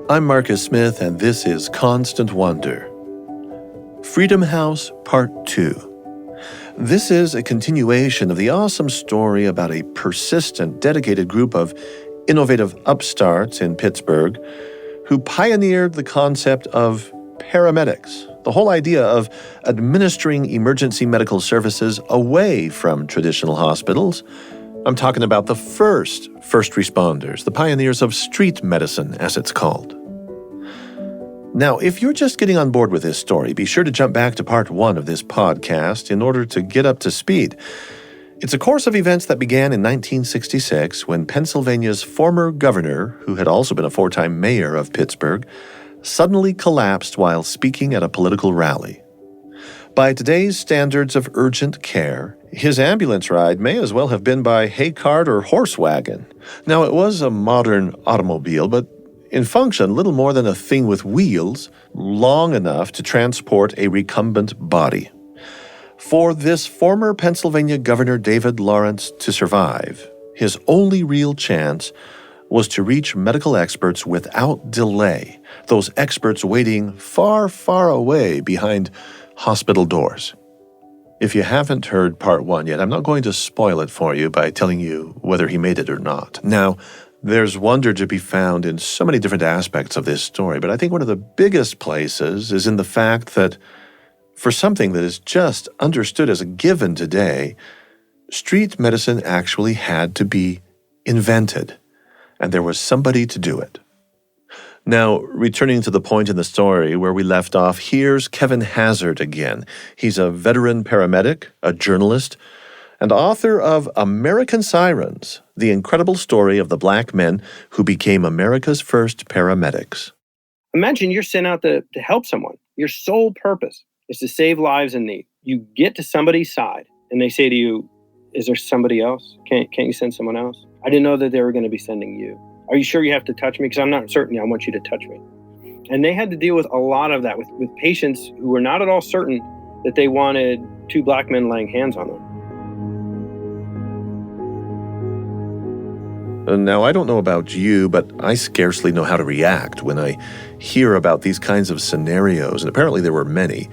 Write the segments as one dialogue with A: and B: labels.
A: I'm Marcus Smith, and this is Constant Wonder. Freedom House Part 2. This is a continuation of the awesome story about a persistent, dedicated group of innovative upstarts in Pittsburgh who pioneered the concept of paramedics, the whole idea of administering emergency medical services away from traditional hospitals. I'm talking about the first responders, the pioneers of street medicine, as it's called. Now, if you're just getting on board with this story, be sure to jump back to part 1 of this podcast in order to get up to speed. It's a course of events that began in 1966 when Pennsylvania's former governor, who had also been a 4-time mayor of Pittsburgh, suddenly collapsed while speaking at a political rally. By today's standards of urgent care, his ambulance ride may as well have been by hay cart or horse wagon. Now, it was a modern automobile, but in function, little more than a thing with wheels, long enough to transport a recumbent body. For this former Pennsylvania Governor David Lawrence to survive, his only real chance was to reach medical experts without delay, those experts waiting far, far away behind hospital doors. If you haven't heard part 1 yet, I'm not going to spoil it for you by telling you whether he made it or not. Now, there's wonder to be found in so many different aspects of this story, but I think one of the biggest places is in the fact that for something that is just understood as a given today, street medicine actually had to be invented, and there was somebody to do it. Now, returning to the point in the story where we left off, here's Kevin Hazzard again. He's a veteran paramedic, a journalist, and author of American Sirens, the incredible story of the black men who became America's first paramedics.
B: Imagine you're sent out to help someone. Your sole purpose is to save lives in need. You get to somebody's side, and they say to you, is there somebody else? Can't you send someone else? I didn't know that they were going to be sending you. Are you sure you have to touch me? Because I'm not certain I want you to touch me. And they had to deal with a lot of that with patients who were not at all certain that they wanted 2 black men laying hands on them.
A: Now, I don't know about you, but I scarcely know how to react when I hear about these kinds of scenarios, and apparently there were many.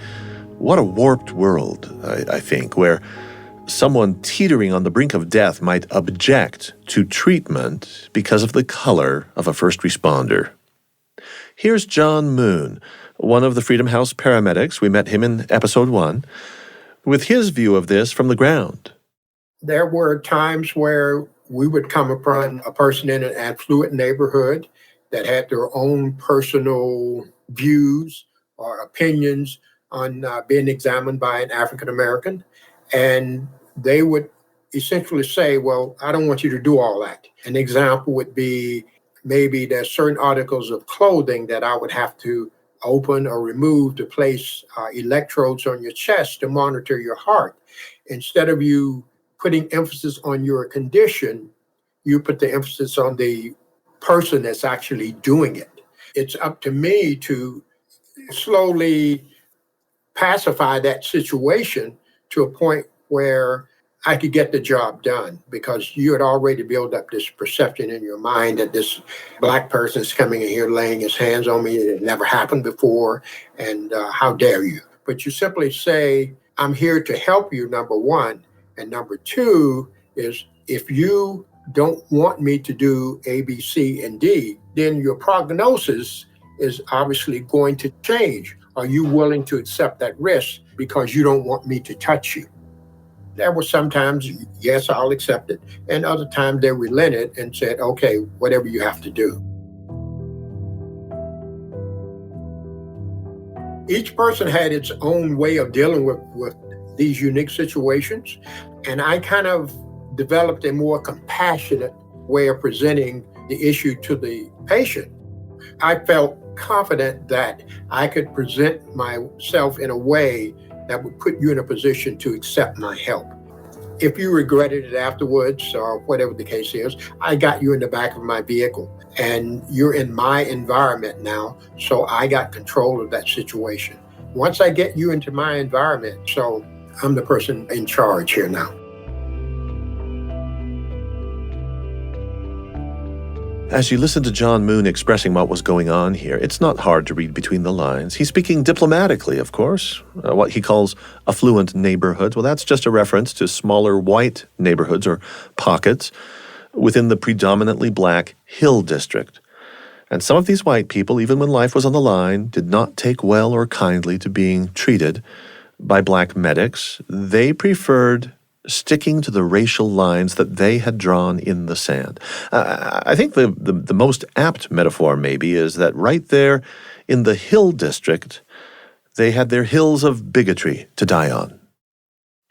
A: What a warped world, I think, where someone teetering on the brink of death might object to treatment because of the color of a first responder. Here's John Moon, one of the Freedom House paramedics. We met him in episode 1, with his view of this from the ground.
C: There were times where we would come upon a person in an affluent neighborhood that had their own personal views or opinions on being examined by an African American. And they would essentially say, well, I don't want you to do all that. An example would be maybe there's certain articles of clothing that I would have to open or remove to place electrodes on your chest to monitor your heart. Instead of you putting emphasis on your condition, you put the emphasis on the person that's actually doing it. It's up to me to slowly pacify that situation to a point where I could get the job done, because you had already built up this perception in your mind that this black person is coming in here laying his hands on me. It never happened before, and how dare you? But you simply say, I'm here to help you, number 1. And number 2 is, if you don't want me to do A, B, C, and D, then your prognosis is obviously going to change. Are you willing to accept that risk because you don't want me to touch you? There were sometimes, yes, I'll accept it. And other times they relented and said, okay, whatever you have to do. Each person had its own way of dealing with these unique situations. And I kind of developed a more compassionate way of presenting the issue to the patient. I felt confident that I could present myself in a way that would put you in a position to accept my help. If you regretted it afterwards, or whatever the case is, I got you in the back of my vehicle, and you're in my environment now, so I got control of that situation. Once I get you into my environment, so I'm the person in charge here now.
A: As you listen to John Moon expressing what was going on here, it's not hard to read between the lines. He's speaking diplomatically, of course, what he calls affluent neighborhoods. Well, that's just a reference to smaller white neighborhoods or pockets within the predominantly black Hill District. And some of these white people, even when life was on the line, did not take well or kindly to being treated by black medics. They preferred sticking to the racial lines that they had drawn in the sand. I think the most apt metaphor maybe is that right there in the Hill District, they had their hills of bigotry to die on.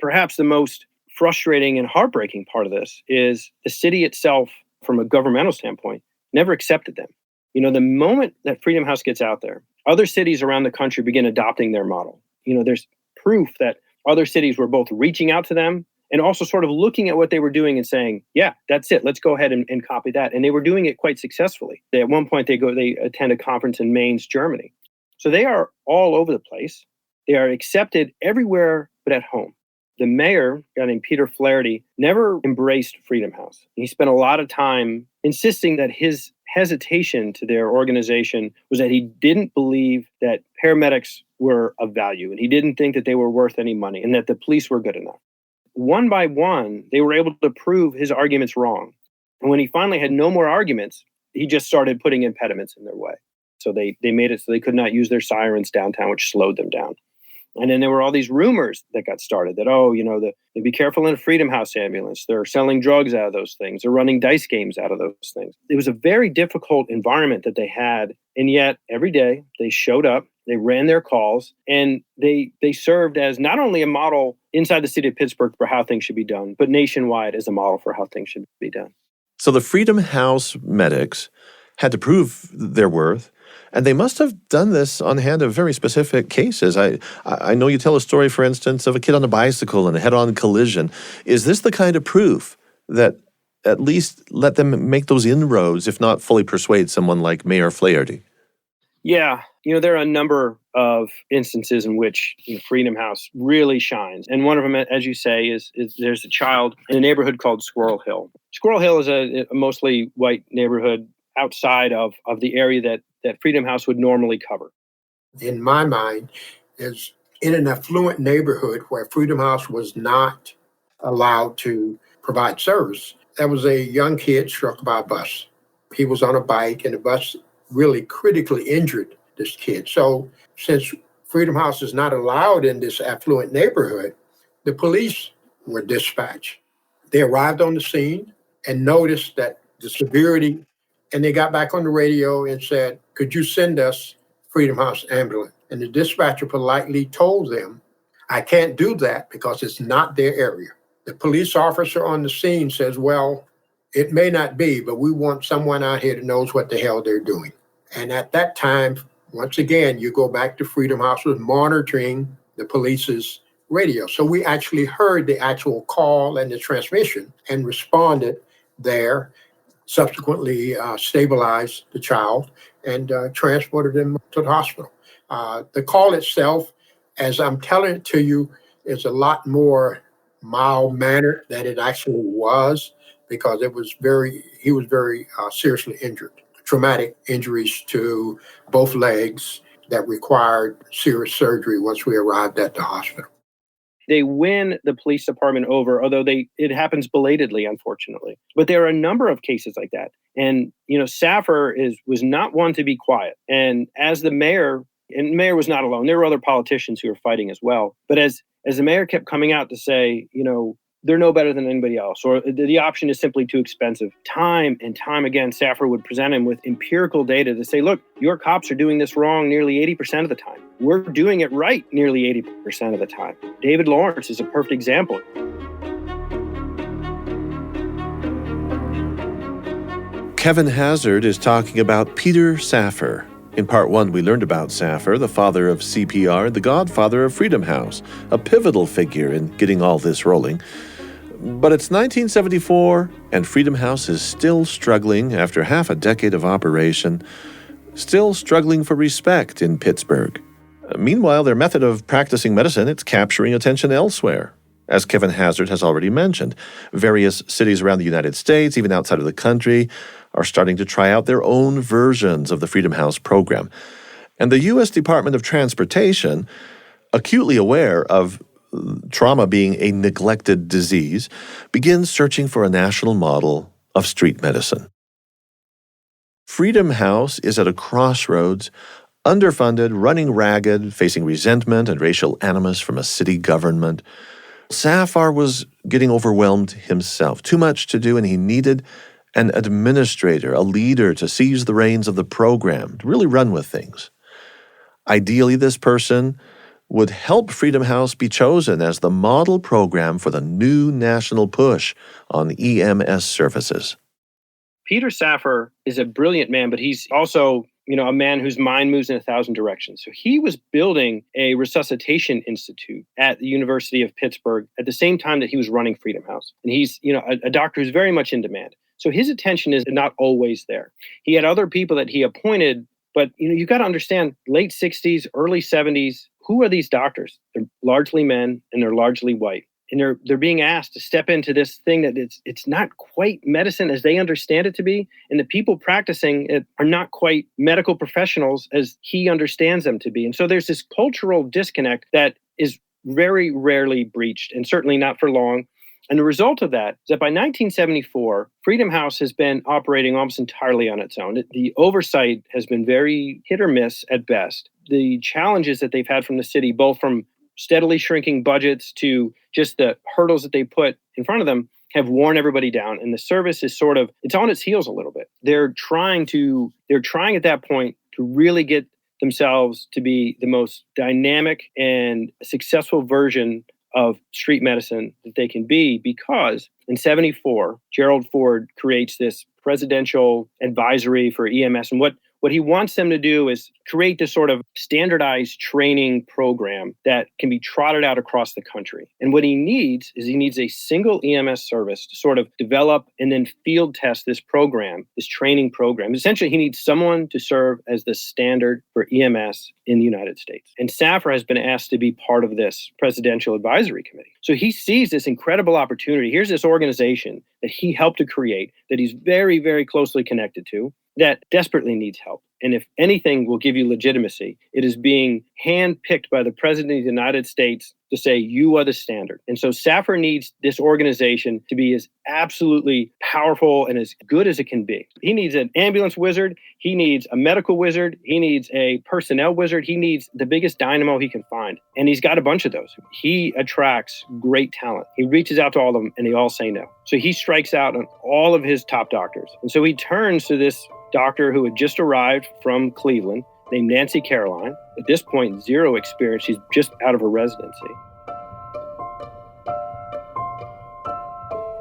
B: Perhaps the most frustrating and heartbreaking part of this is the city itself, from a governmental standpoint, never accepted them. The moment that Freedom House gets out there, other cities around the country begin adopting their model. There's proof that other cities were both reaching out to them and also sort of looking at what they were doing and saying, yeah, that's it. Let's go ahead and copy that. And they were doing it quite successfully. At one point, they attend a conference in Mainz, Germany. So they are all over the place. They are accepted everywhere but at home. The mayor, a guy named Peter Flaherty, never embraced Freedom House. He spent a lot of time insisting that his hesitation to their organization was that he didn't believe that paramedics were of value, and he didn't think that they were worth any money, and that the police were good enough. One by one, they were able to prove his arguments wrong. And when he finally had no more arguments, he just started putting impediments in their way. So they made it so they could not use their sirens downtown, which slowed them down. And then there were all these rumors that got started that, be careful in a Freedom House ambulance. They're selling drugs out of those things. They're running dice games out of those things. It was a very difficult environment that they had. And yet every day they showed up, they ran their calls, and they served as not only a model inside the city of Pittsburgh for how things should be done, but nationwide as a model for how things should be done.
A: So the Freedom House medics had to prove their worth. And they must have done this on hand of very specific cases. I know you tell a story, for instance, of a kid on a bicycle and a head-on collision. Is this the kind of proof that at least let them make those inroads, if not fully persuade someone like Mayor Flaherty?
B: Yeah. There are a number of instances in which Freedom House really shines. And one of them, as you say, is there's a child in a neighborhood called Squirrel Hill. Squirrel Hill is a mostly white neighborhood outside of the area that Freedom House would normally cover.
C: In my mind, is in an affluent neighborhood where Freedom House was not allowed to provide service, there was a young kid struck by a bus. He was on a bike, and the bus really critically injured this kid. So since Freedom House is not allowed in this affluent neighborhood, the police were dispatched. They arrived on the scene and noticed that the severity, and they got back on the radio and said, could you send us Freedom House ambulance? And the dispatcher politely told them, I can't do that because it's not their area. The police officer on the scene says, well, it may not be, but we want someone out here that knows what the hell they're doing. And at that time, once again, you go back to Freedom House was monitoring the police's radio. So we actually heard the actual call and the transmission and responded there, subsequently stabilized the child and transported him to the hospital. The call itself, as I'm telling it to you, is a lot more mild-mannered than it actually was, because he was very seriously injured. Traumatic injuries to both legs that required serious surgery once we arrived at the hospital.
B: They win the police department over, although it happens belatedly, unfortunately. But there are a number of cases like that. And, Saffer was not one to be quiet. And as the mayor, and the mayor was not alone, there were other politicians who were fighting as well. But as the mayor kept coming out to say, they're no better than anybody else, or the option is simply too expensive, time and time again, Saffer would present him with empirical data to say, look, your cops are doing this wrong nearly 80% of the time. We're doing it right nearly 80% of the time. David Lawrence is a perfect example.
A: Kevin Hazzard is talking about Peter Saffer. In part one, we learned about Saffer, the father of CPR, the godfather of Freedom House, a pivotal figure in getting all this rolling. But it's 1974, and Freedom House is still struggling after half a decade of operation, still struggling for respect in Pittsburgh. Meanwhile, their method of practicing medicine, it's capturing attention elsewhere. As Kevin Hazzard has already mentioned, various cities around the United States, even outside of the country, are starting to try out their own versions of the Freedom House program. And the U.S. Department of Transportation, acutely aware of trauma being a neglected disease, begins searching for a national model of street medicine. Freedom House is at a crossroads, underfunded, running ragged, facing resentment and racial animus from a city government. Safar was getting overwhelmed himself, too much to do, and he needed an administrator, a leader to seize the reins of the program, to really run with things. Ideally, this person would help Freedom House be chosen as the model program for the new national push on EMS services.
B: Peter Safar is a brilliant man, but he's also, a man whose mind moves in 1,000 directions. So he was building a resuscitation institute at the University of Pittsburgh at the same time that he was running Freedom House. And he's, a doctor who's very much in demand. So his attention is not always there. He had other people that he appointed, but, you've got to understand, late 60s, early 70s, who are these doctors? They're largely men and they're largely white. And they're being asked to step into this thing that it's not quite medicine as they understand it to be. And the people practicing it are not quite medical professionals as he understands them to be. And so there's this cultural disconnect that is very rarely breached, and certainly not for long. And the result of that is that by 1974, Freedom House has been operating almost entirely on its own. The oversight has been very hit or miss at best. The challenges that they've had from the city, both from steadily shrinking budgets to just the hurdles that they put in front of them, have worn everybody down. And the service is it's on its heels a little bit. They're trying at that point to really get themselves to be the most dynamic and successful version of street medicine that they can be, because in 74, Gerald Ford creates this presidential advisory for EMS. And what he wants them to do is create this sort of standardized training program that can be trotted out across the country. And what he needs a single EMS service to sort of develop and then field test this program, this training program. Essentially, he needs someone to serve as the standard for EMS in the United States. And Safar has been asked to be part of this presidential advisory committee. So he sees this incredible opportunity. Here's this organization that he helped to create, that he's very, very closely connected to, that desperately needs help. And if anything will give you legitimacy, it is being handpicked by the President of the United States to say, you are the standard. And so Safar needs this organization to be as absolutely powerful and as good as it can be. He needs an ambulance wizard. He needs a medical wizard. He needs a personnel wizard. He needs the biggest dynamo he can find. And he's got a bunch of those. He attracts great talent. He reaches out to all of them and they all say no. So he strikes out on all of his top doctors. And so he turns to this doctor who had just arrived from Cleveland, named Nancy Caroline. At this point, zero experience. She's just out of her residency.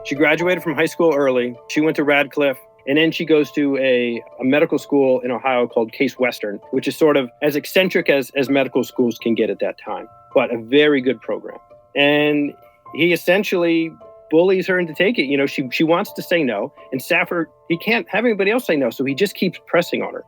B: She graduated from high school early. She went to Radcliffe, and then she goes to a medical school in Ohio called Case Western, which is sort of as eccentric as medical schools can get at that time, but a very good program. And he essentially bullies her into taking it. She wants to say no, and Safar, he can't have anybody else say no, so he just keeps pressing on her.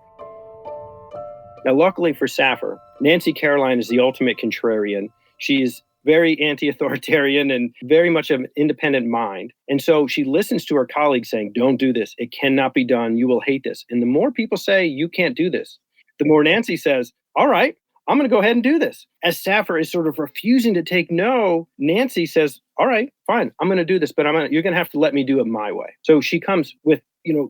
B: Now, luckily for Safar, Nancy Caroline is the ultimate contrarian. She's very anti-authoritarian and very much of an independent mind. And so she listens to her colleagues saying, don't do this. It cannot be done. You will hate this. And the more people say, you can't do this, the more Nancy says, all right, I'm going to go ahead and do this. As Safar is sort of refusing to take no, Nancy says, all right, fine, I'm going to do this, but you're going to have to let me do it my way. So she comes with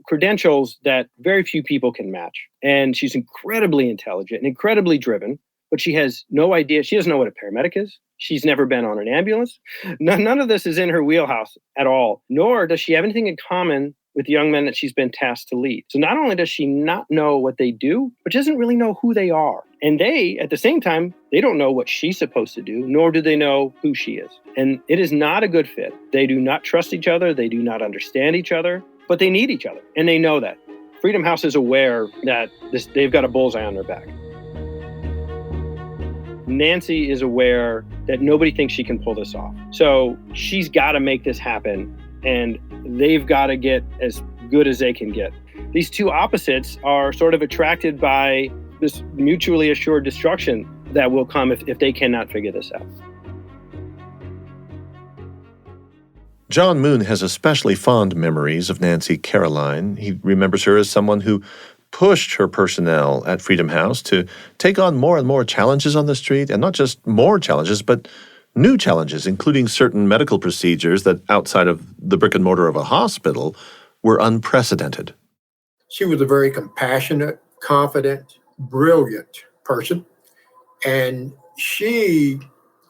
B: credentials that very few people can match. And she's incredibly intelligent and incredibly driven, but she has no idea. She doesn't know what a paramedic is. She's never been on an ambulance. None of this is in her wheelhouse at all, nor does she have anything in common with young men that she's been tasked to lead. So not only does she not know what they do, but she doesn't really know who they are. And they, at the same time, they don't know what she's supposed to do, nor do they know who she is. And it is not a good fit. They do not trust each other. They do not understand each other, but they need each other. And they know that. Freedom House is aware that they've got a bullseye on their back. Nancy is aware that nobody thinks she can pull this off. So she's got to make this happen, and they've got to get as good as they can get. These two opposites are sort of attracted by this mutually assured destruction that will come if they cannot figure this out.
A: John Moon has especially fond memories of Nancy Caroline. He remembers her as someone who pushed her personnel at Freedom House to take on more and more challenges on the street, and not just more challenges, but new challenges, including certain medical procedures that, outside of the brick and mortar of a hospital, were unprecedented.
C: She was a very compassionate, confident, brilliant person. And she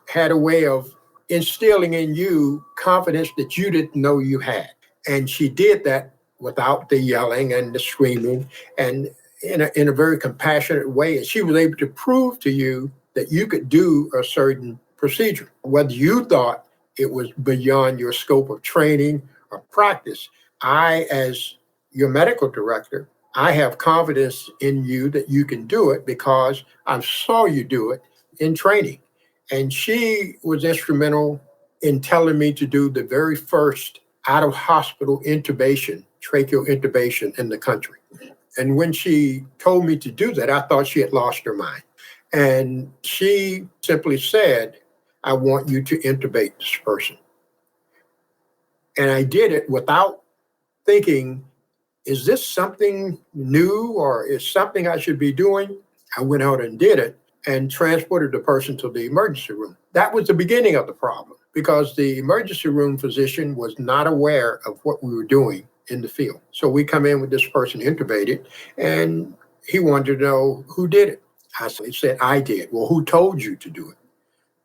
C: had a way of instilling in you confidence that you didn't know you had. And she did that without the yelling and the screaming, and in a very compassionate way. And she was able to prove to you that you could do a certain procedure, whether you thought it was beyond your scope of training or practice. I, as your medical director, I have confidence in you that you can do it because I saw you do it in training. And she was instrumental in telling me to do the very first out-of-hospital intubation, tracheal intubation in the country. And when she told me to do that, I thought she had lost her mind. And she simply said, I want you to intubate this person. And I did it without thinking, is this something new or is something I should be doing? I went out and did it and transported the person to the emergency room. That was the beginning of the problem because the emergency room physician was not aware of what we were doing in the field. So we come in with this person intubated and he wanted to know who did it. I said, I did. Well, who told you to do it?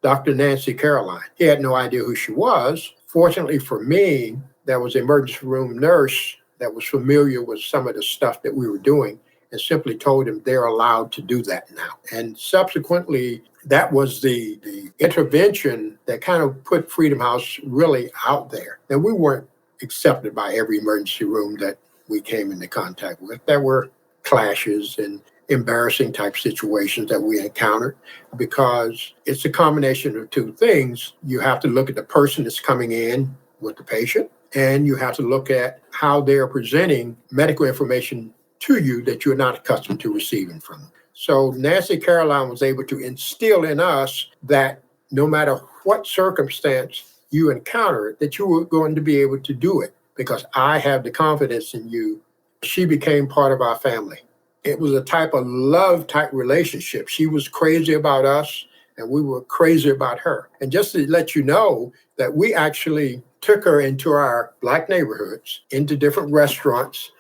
C: Dr. Nancy Caroline. He had no idea who she was. Fortunately for me, there was an emergency room nurse that was familiar with some of the stuff that we were doing and simply told him they're allowed to do that now. And subsequently, that was the intervention that kind of put Freedom House really out there. And we weren't accepted by every emergency room that we came into contact with. There were clashes and embarrassing type situations that we encountered because it's a combination of two things. You have to look at the person that's coming in with the patient, and you have to look at how they're presenting medical information to you that you're not accustomed to receiving from them. So Nancy Caroline was able to instill in us that no matter what circumstance you encounter, that you were going to be able to do it because I have the confidence in you. She became part of our family. It was a type of love type relationship. She was crazy about us and we were crazy about her. And just to let you know that we actually took her into our Black neighborhoods, into different restaurants.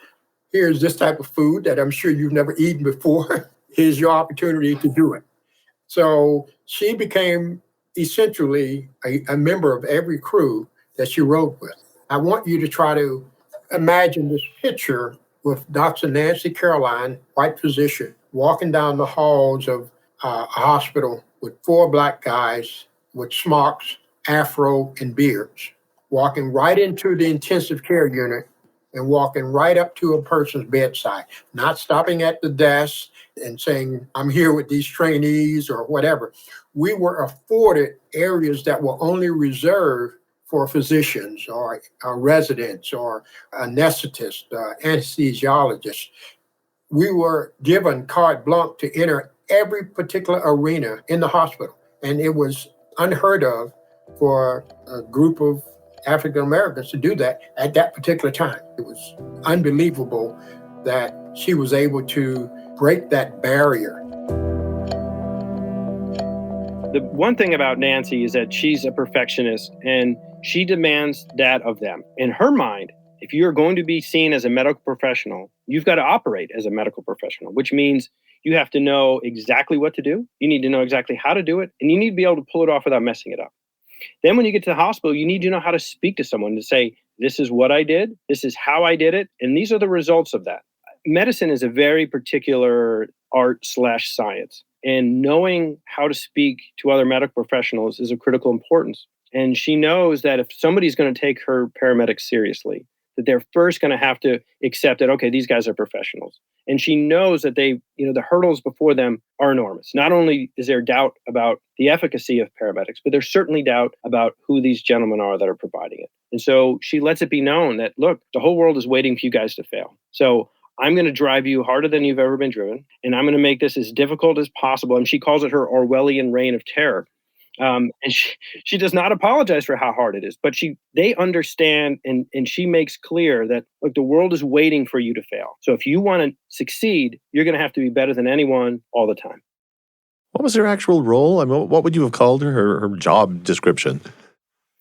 C: Here's this type of food that I'm sure you've never eaten before. Here's your opportunity to do it. So she became essentially a member of every crew that she rode with. I want you to try to imagine this picture with Dr. Nancy Caroline, white physician, walking down the halls of a hospital with 4 Black guys with smocks, afro, and beards, walking right into the intensive care unit and walking right up to a person's bedside, not stopping at the desk and saying, I'm here with these trainees or whatever. We were afforded areas that were only reserved for physicians or residents or anesthetists, anesthesiologists. We were given carte blanche to enter every particular arena in the hospital. And it was unheard of for a group of African Americans to do that at that particular time. It was unbelievable that she was able to break that barrier.
B: The one thing about Nancy is that she's a perfectionist and she demands that of them. In her mind, if you're going to be seen as a medical professional, you've got to operate as a medical professional, which means you have to know exactly what to do. You need to know exactly how to do it, and you need to be able to pull it off without messing it up. Then when you get to the hospital, you need to know how to speak to someone to say, this is what I did, this is how I did it, and these are the results of that. Medicine is a very particular art/science, and knowing how to speak to other medical professionals is of critical importance. And she knows that if somebody's going to take her paramedics seriously, that they're first going to have to accept that, okay, these guys are professionals. And she knows that the hurdles before them are enormous. Not only is there doubt about the efficacy of paramedics, but there's certainly doubt about who these gentlemen are that are providing it. And so she lets it be known that, look, the whole world is waiting for you guys to fail. So I'm going to drive you harder than you've ever been driven, and I'm going to make this as difficult as possible. And she calls it her Orwellian reign of terror. And she does not apologize for how hard it is, but they understand, and she makes clear that, look, the world is waiting for you to fail. So if you want to succeed, you're going to have to be better than anyone all the time.
A: What was her actual role? I mean, what would you have called her job description?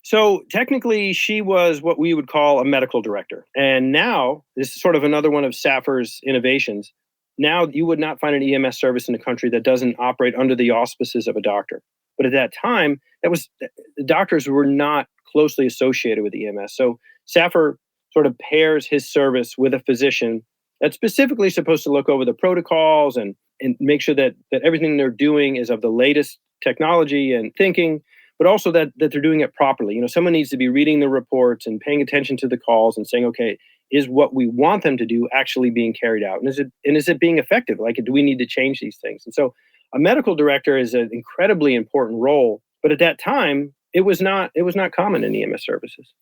B: So technically, she was what we would call a medical director. And now, this is sort of another one of Saffer's innovations. Now, you would not find an EMS service in the country that doesn't operate under the auspices of a doctor. But at that time, the doctors were not closely associated with EMS. So Saffer sort of pairs his service with a physician that's specifically supposed to look over the protocols and make sure that everything they're doing is of the latest technology and thinking, but also that they're doing it properly. You know, someone needs to be reading the reports and paying attention to the calls and saying, okay, is what we want them to do actually being carried out? And is it being effective? Like, do we need to change these things? And so a medical director is an incredibly important role, but at that time, it was not common in EMS services.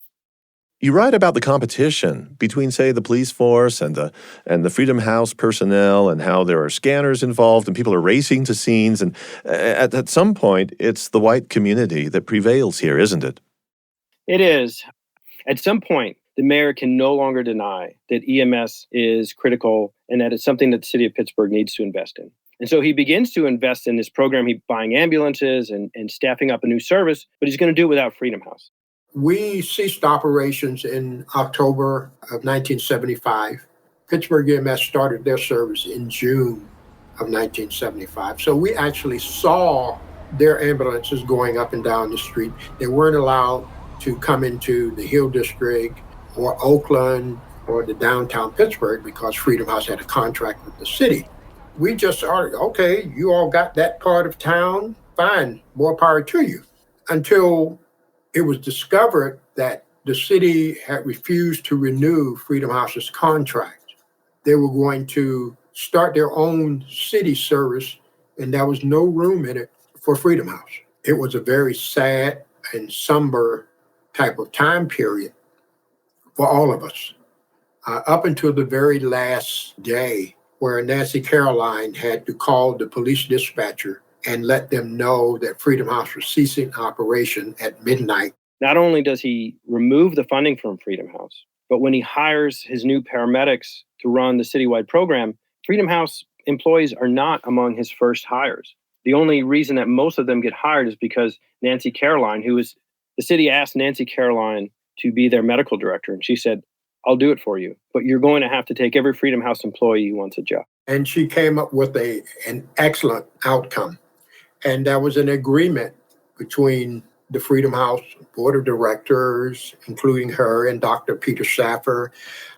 A: You write about the competition between, say, the police force and the Freedom House personnel, and how there are scanners involved and people are racing to scenes. And at some point, it's the white community that prevails here, isn't it?
B: It is. At some point, the mayor can no longer deny that EMS is critical and that it's something that the city of Pittsburgh needs to invest in. And so he begins to invest in this program. He's buying ambulances and staffing up a new service, but he's going to do it without Freedom House.
C: We ceased operations in October of 1975. Pittsburgh EMS started their service in June of 1975. So we actually saw their ambulances going up and down the street. They weren't allowed to come into the Hill District or Oakland or the downtown Pittsburgh because Freedom House had a contract with the city. We just started, okay, you all got that part of town, fine, more power to you. Until it was discovered that the city had refused to renew Freedom House's contract. They were going to start their own city service, and there was no room in it for Freedom House. It was a very sad and somber type of time period for all of us, up until the very last day, where Nancy Caroline had to call the police dispatcher and let them know that Freedom House was ceasing operation at midnight.
B: Not only does he remove the funding from Freedom House, but when he hires his new paramedics to run the citywide program, Freedom House employees are not among his first hires. The only reason that most of them get hired is because Nancy Caroline, the city asked Nancy Caroline to be their medical director, and she said, I'll do it for you, but you're going to have to take every Freedom House employee who wants a job.
C: And she came up with an excellent outcome. And there was an agreement between the Freedom House Board of Directors, including her and Dr. Peter Saffer,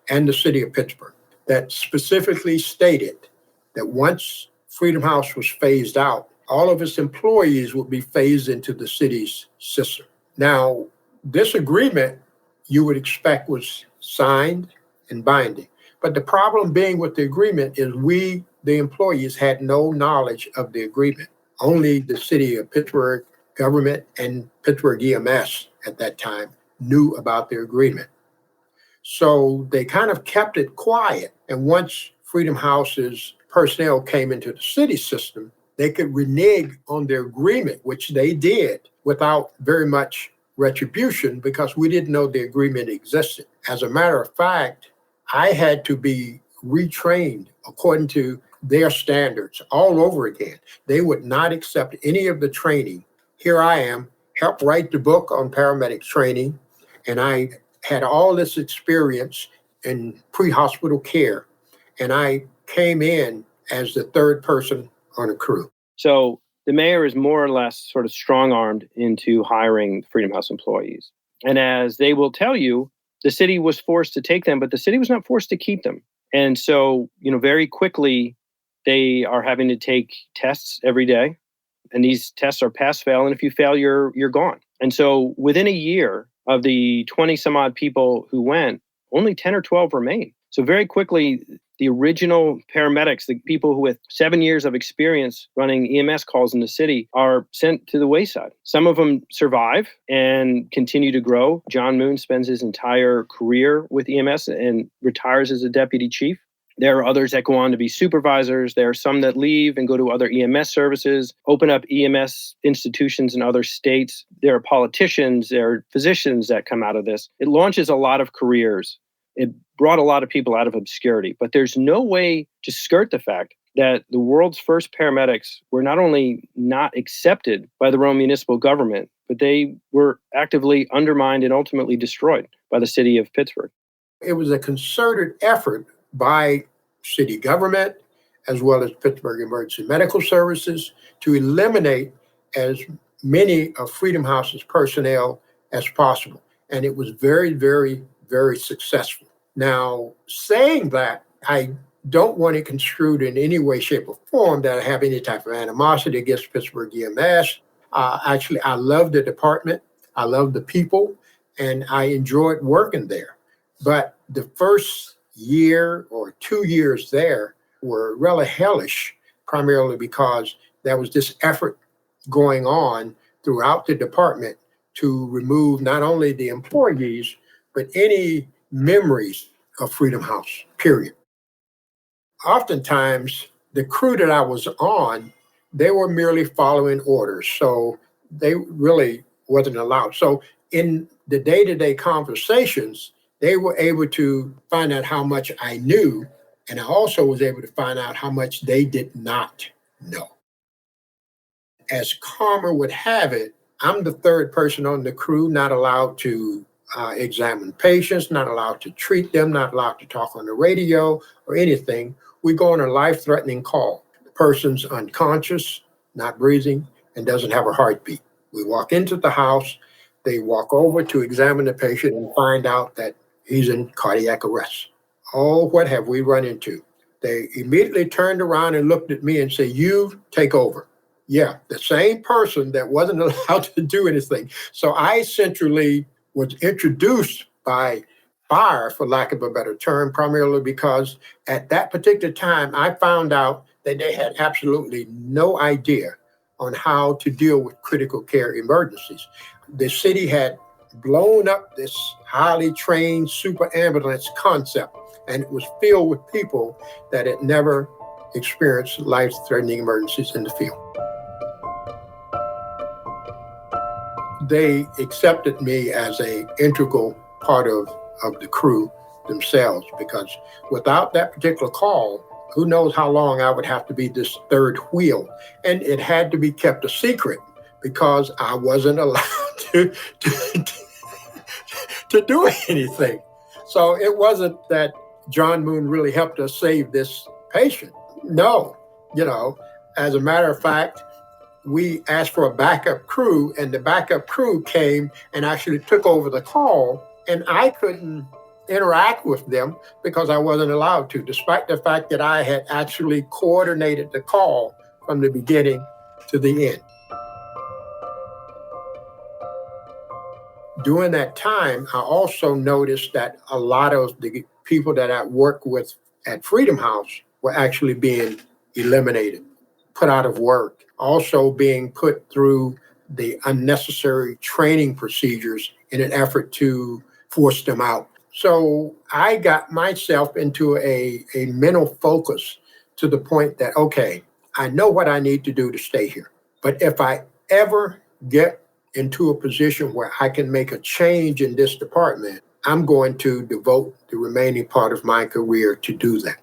C: and the city of Pittsburgh, that specifically stated that once Freedom House was phased out, all of its employees would be phased into the city's system. Now, this agreement you would expect was signed and binding. But the problem being with the agreement is we, the employees, had no knowledge of the agreement. Only the city of Pittsburgh government and Pittsburgh EMS at that time knew about the agreement. So they kind of kept it quiet. And once Freedom House's personnel came into the city system, they could renege on their agreement, which they did without very much retribution because we didn't know the agreement existed. As a matter of fact, I had to be retrained according to their standards all over again. They would not accept any of the training. Here I am, helped write the book on paramedic training, and I had all this experience in pre-hospital care, and I came in as the third person on a crew.
B: So the mayor is more or less sort of strong-armed into hiring Freedom House employees. And as they will tell you, the city was forced to take them, but the city was not forced to keep them. And so, very quickly, they are having to take tests every day. And these tests are pass-fail. And if you fail, you're gone. And so within a year of the 20 some odd people who went, only 10 or 12 remain. So very quickly, the original paramedics, the people who with 7 years of experience running EMS calls in the city, are sent to the wayside. Some of them survive and continue to grow. John Moon spends his entire career with EMS and retires as a deputy chief. There are others that go on to be supervisors. There are some that leave and go to other EMS services, open up EMS institutions in other states. There are politicians, there are physicians that come out of this. It launches a lot of careers. It brought a lot of people out of obscurity. But there's no way to skirt the fact that the world's first paramedics were not only not accepted by the Rome municipal government, but they were actively undermined and ultimately destroyed by the city of Pittsburgh.
C: It was a concerted effort by city government as well as Pittsburgh Emergency Medical Services to eliminate as many of Freedom House's personnel as possible. And it was very, very, very successful. Now, saying that, I don't want it construed in any way, shape, or form that I have any type of animosity against Pittsburgh EMS. Actually, I love the department. I love the people, and I enjoyed working there. But the first year or 2 years there were really hellish, primarily because there was this effort going on throughout the department to remove not only the employees, but any memories of Freedom House, period. Oftentimes, the crew that I was on, they were merely following orders, so they really wasn't allowed. So in the day-to-day conversations, they were able to find out how much I knew, and I also was able to find out how much they did not know. As karma would have it, I'm the third person on the crew not allowed to examine patients, not allowed to treat them, not allowed to talk on the radio or anything. We go on a life-threatening call. The person's unconscious, not breathing, and doesn't have a heartbeat. We walk into the house, they walk over to examine the patient and find out that he's in cardiac arrest. Oh, what have we run into? They immediately turned around and looked at me and said, "You take over." Yeah, the same person that wasn't allowed to do anything. So I essentially was introduced by fire, for lack of a better term, primarily because at that particular time, I found out that they had absolutely no idea on how to deal with critical care emergencies. The city had blown up this highly trained super ambulance concept, and it was filled with people that had never experienced life-threatening emergencies in the field. They accepted me as an integral part of the crew themselves, because without that particular call, who knows how long I would have to be this third wheel. And it had to be kept a secret because I wasn't allowed to do anything. So it wasn't that John Moon really helped us save this patient. No, as a matter of fact, we asked for a backup crew, and the backup crew came and actually took over the call, and I couldn't interact with them because I wasn't allowed to, despite the fact that I had actually coordinated the call from the beginning to the end. During that time, I also noticed that a lot of the people that I worked with at Freedom House were actually being eliminated, put out of work, also being put through the unnecessary training procedures in an effort to force them out. So I got myself into a mental focus to the point that, okay, I know what I need to do to stay here. But if I ever get into a position where I can make a change in this department, I'm going to devote the remaining part of my career to do that.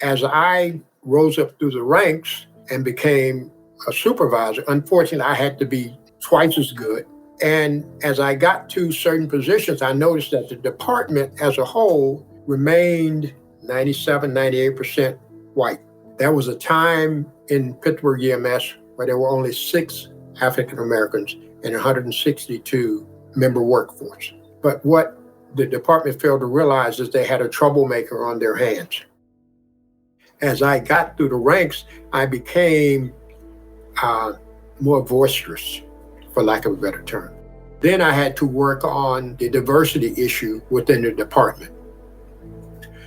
C: As I rose up through the ranks and became a supervisor, unfortunately, I had to be twice as good. And as I got to certain positions, I noticed that the department as a whole remained 97, 98% white. There was a time in Pittsburgh EMS where there were only 6 African Americans and 162 member workforce. But what the department failed to realize is they had a troublemaker on their hands. As I got through the ranks, I became more boisterous, for lack of a better term. Then I had to work on the diversity issue within the department.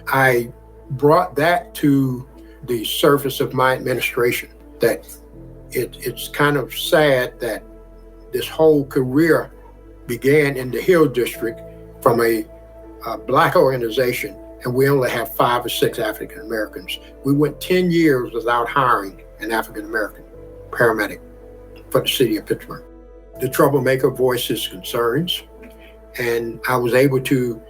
C: I brought that to the surface of my administration, that it's kind of sad that this whole career began in the Hill District from a Black organization, and we only have 5 or 6 African Americans. We went 10 years without hiring an African American paramedic for the city of Pittsburgh. The troublemaker voiced his concerns, and I was able to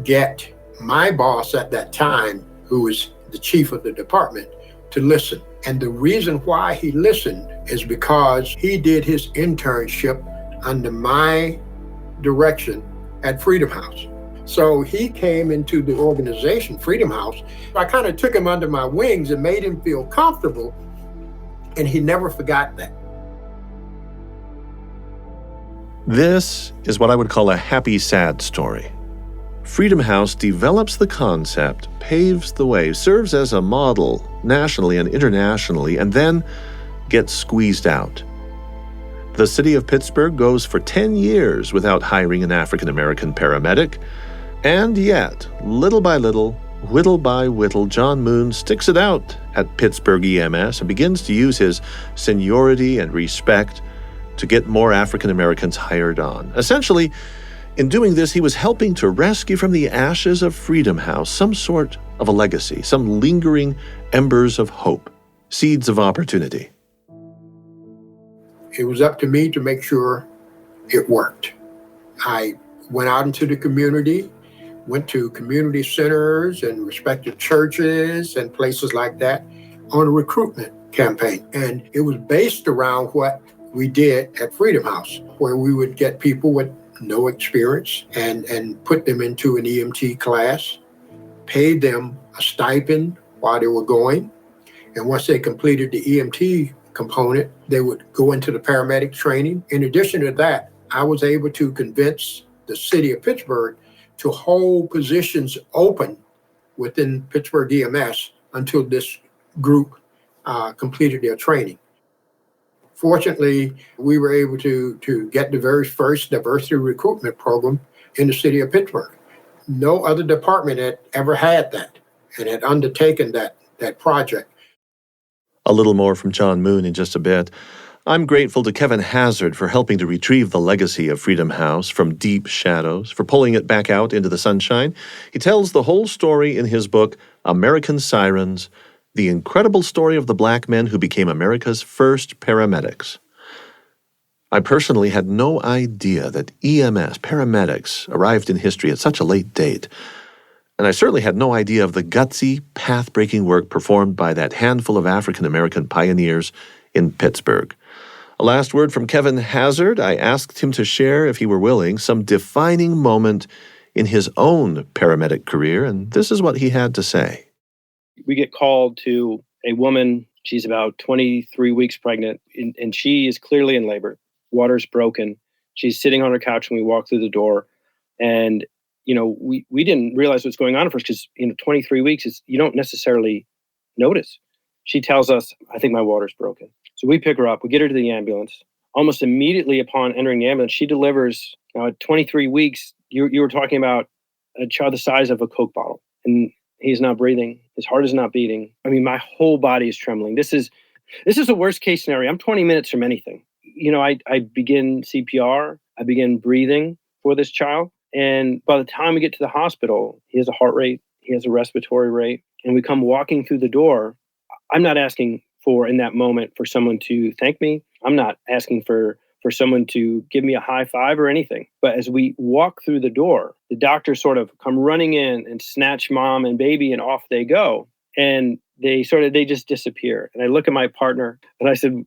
C: get my boss at that time, who was the chief of the department, to listen. And the reason why he listened is because he did his internship under my direction at Freedom House. So he came into the organization, Freedom House. I kind of took him under my wings and made him feel comfortable, and he never forgot that.
A: This is what I would call a happy, sad story. Freedom House develops the concept, paves the way, serves as a model nationally and internationally, and then gets squeezed out. The city of Pittsburgh goes for 10 years without hiring an African-American paramedic, and yet, little by little, whittle by whittle, John Moon sticks it out at Pittsburgh EMS and begins to use his seniority and respect to get more African Americans hired on. Essentially, in doing this, he was helping to rescue from the ashes of Freedom House some sort of a legacy, some lingering embers of hope, seeds of opportunity.
C: It was up to me to make sure it worked. I went out into the community, went to community centers and respected churches and places like that on a recruitment campaign. And it was based around what we did at Freedom House, where we would get people with no experience and put them into an EMT class, paid them a stipend while they were going. And once they completed the EMT component, they would go into the paramedic training. In addition to that, I was able to convince the city of Pittsburgh to hold positions open within Pittsburgh EMS until this group completed their training. Fortunately, we were able to get the very first diversity recruitment program in the city of Pittsburgh. No other department had ever had that and had undertaken that project.
A: A little more from John Moon in just a bit. I'm grateful to Kevin Hazzard for helping to retrieve the legacy of Freedom House from deep shadows, for pulling it back out into the sunshine. He tells the whole story in his book, American Sirens, the incredible story of the black men who became America's first paramedics. I personally had no idea that EMS, paramedics, arrived in history at such a late date. And I certainly had no idea of the gutsy, path-breaking work performed by that handful of African-American pioneers in Pittsburgh. A last word from Kevin Hazzard. I asked him to share, if he were willing, some defining moment in his own paramedic career, and this is what he had to say.
B: We get called to a woman. She's about 23 weeks pregnant, and she is clearly in labor. Water's broken. She's sitting on her couch when we walk through the door. And, we didn't realize what's going on at first because, 23 weeks is, you don't necessarily notice. She tells us, I think my water's broken. So we pick her up. We get her to the ambulance. Almost immediately upon entering the ambulance, she delivers. Now, at 23 weeks, you were talking about a child the size of a Coke bottle. And he's not breathing. His heart is not beating. I mean, my whole body is trembling. This is the worst case scenario. I'm 20 minutes from anything. I begin CPR. I begin breathing for this child. And by the time we get to the hospital, he has a heart rate. He has a respiratory rate. And we come walking through the door. I'm not asking for, in that moment, for someone to thank me. I'm not asking for someone to give me a high five or anything. But as we walk through the door, the doctors sort of come running in and snatch mom and baby, and off they go. And they just disappear. And I look at my partner and I said,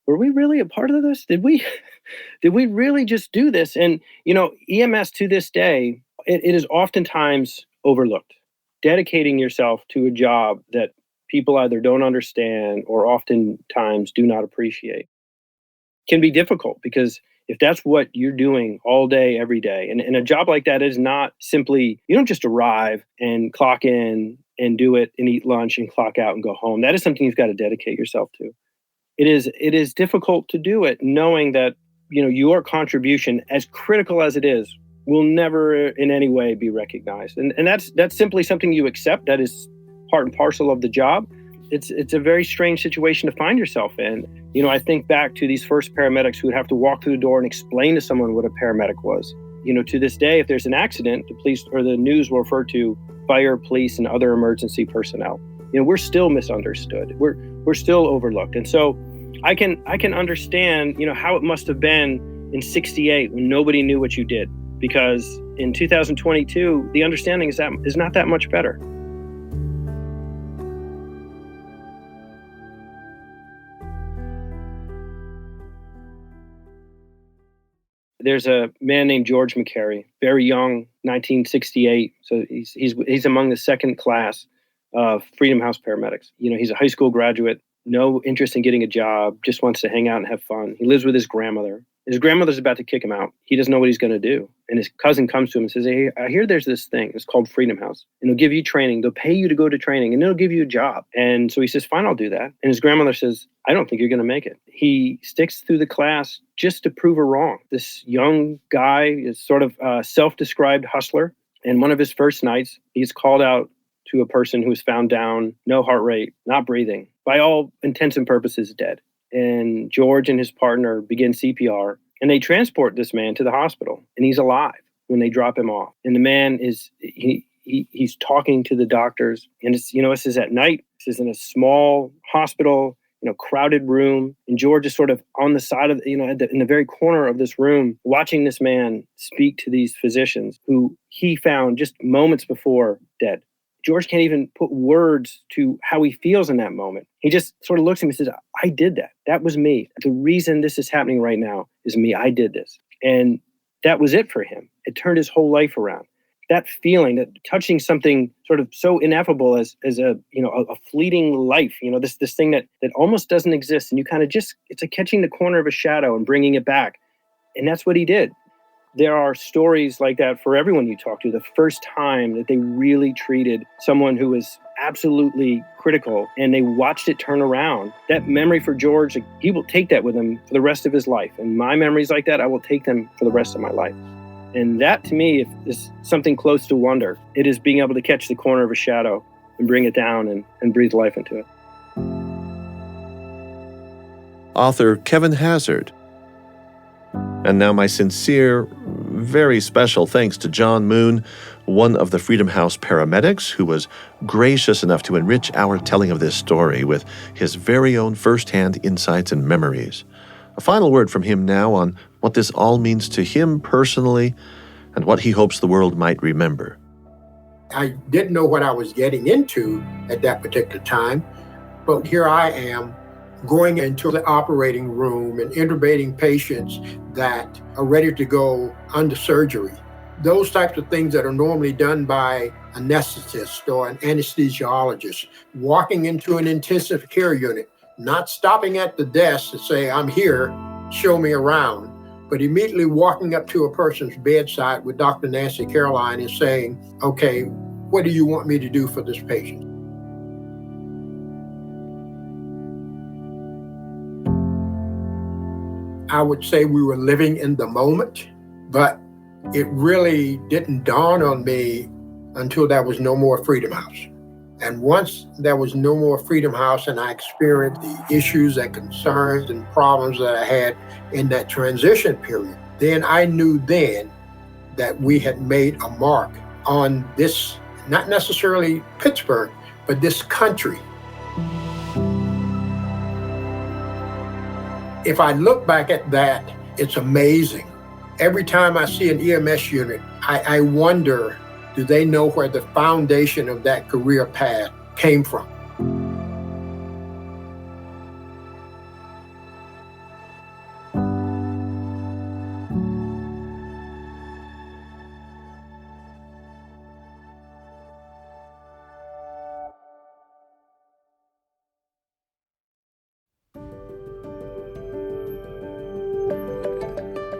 B: were we really a part of this? Did we really just do this? And, EMS to this day, it is oftentimes overlooked. Dedicating yourself to a job that people either don't understand or oftentimes do not appreciate can be difficult, because if that's what you're doing all day, every day, and a job like that is not simply, you don't just arrive and clock in and do it and eat lunch and clock out and go home. That is something you've got to dedicate yourself to. It is difficult to do it knowing that, your contribution, as critical as it is, will never in any way be recognized. And that's simply something you accept. That is part and parcel of the job. It's a very strange situation to find yourself in. I think back to these first paramedics who would have to walk through the door and explain to someone what a paramedic was. To this day, if there's an accident, the police or the news will refer to fire, police, and other emergency personnel. We're still misunderstood. We're still overlooked. And so I can understand, how it must have been in '68 when nobody knew what you did, because in 2022, the understanding is not that much better. There's a man named George McCary, very young, 1968. So he's among the second class of Freedom House paramedics. He's a high school graduate, no interest in getting a job, just wants to hang out and have fun. He lives with his grandmother. His grandmother's about to kick him out. He doesn't know what he's going to do. And his cousin comes to him and says, "Hey, I hear there's this thing. It's called Freedom House. And it'll give you training. They'll pay you to go to training, and it'll give you a job." And so he says, "Fine, I'll do that." And his grandmother says, "I don't think you're going to make it." He sticks through the class just to prove her wrong. This young guy is sort of a self-described hustler. And one of his first nights, he's called out to a person who was found down, no heart rate, not breathing, by all intents and purposes dead. And George and his partner begin CPR, and they transport this man to the hospital, and he's alive when they drop him off. And the man he's talking to the doctors, and this is at night. This is in a small hospital, crowded room, and George is sort of on the side of, in the very corner of this room, watching this man speak to these physicians who he found just moments before dead. George can't even put words to how he feels in that moment. He just sort of looks at me and says, "I did that. That was me. The reason this is happening right now is me. I did this." And that was it for him. It turned his whole life around. That feeling, that touching something sort of so ineffable as a fleeting life, this thing that almost doesn't exist. And you kind of it's like catching the corner of a shadow and bringing it back. And that's what he did. There are stories like that for everyone you talk to. The first time that they really treated someone who was absolutely critical and they watched it turn around, that memory for George, he will take that with him for the rest of his life. And my memories like that, I will take them for the rest of my life. And that, to me, is something close to wonder. It is being able to catch the corner of a shadow and bring it down and breathe life into it.
A: Author Kevin Hazzard. And now my sincere, very special thanks to John Moon, one of the Freedom House paramedics, who was gracious enough to enrich our telling of this story with his very own firsthand insights and memories. A final word from him now on what this all means to him personally and what he hopes the world might remember.
C: I didn't know what I was getting into at that particular time, but here I am, going into the operating room and intubating patients that are ready to go under surgery. Those types of things that are normally done by an anesthetist or an anesthesiologist, walking into an intensive care unit, not stopping at the desk to say, "I'm here, show me around," but immediately walking up to a person's bedside with Dr. Nancy Caroline and saying, "Okay, what do you want me to do for this patient?" I would say we were living in the moment, but it really didn't dawn on me until there was no more Freedom House. And once there was no more Freedom House and I experienced the issues and concerns and problems that I had in that transition period, then I knew then that we had made a mark on this, not necessarily Pittsburgh, but this country. If I look back at that, it's amazing. Every time I see an EMS unit, I wonder, do they know where the foundation of that career path came from?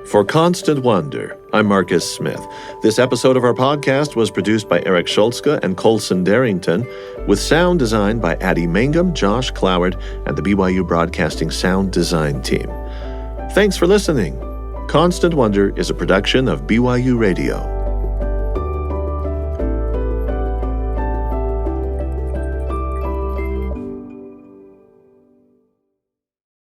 A: For Constant Wonder, I'm Marcus Smith. This episode of our podcast was produced by Eric Schultzke and Colson Darrington, with sound design by Addie Mangum, Josh Cloward, and the BYU Broadcasting Sound Design Team. Thanks for listening. Constant Wonder is a production of BYU Radio.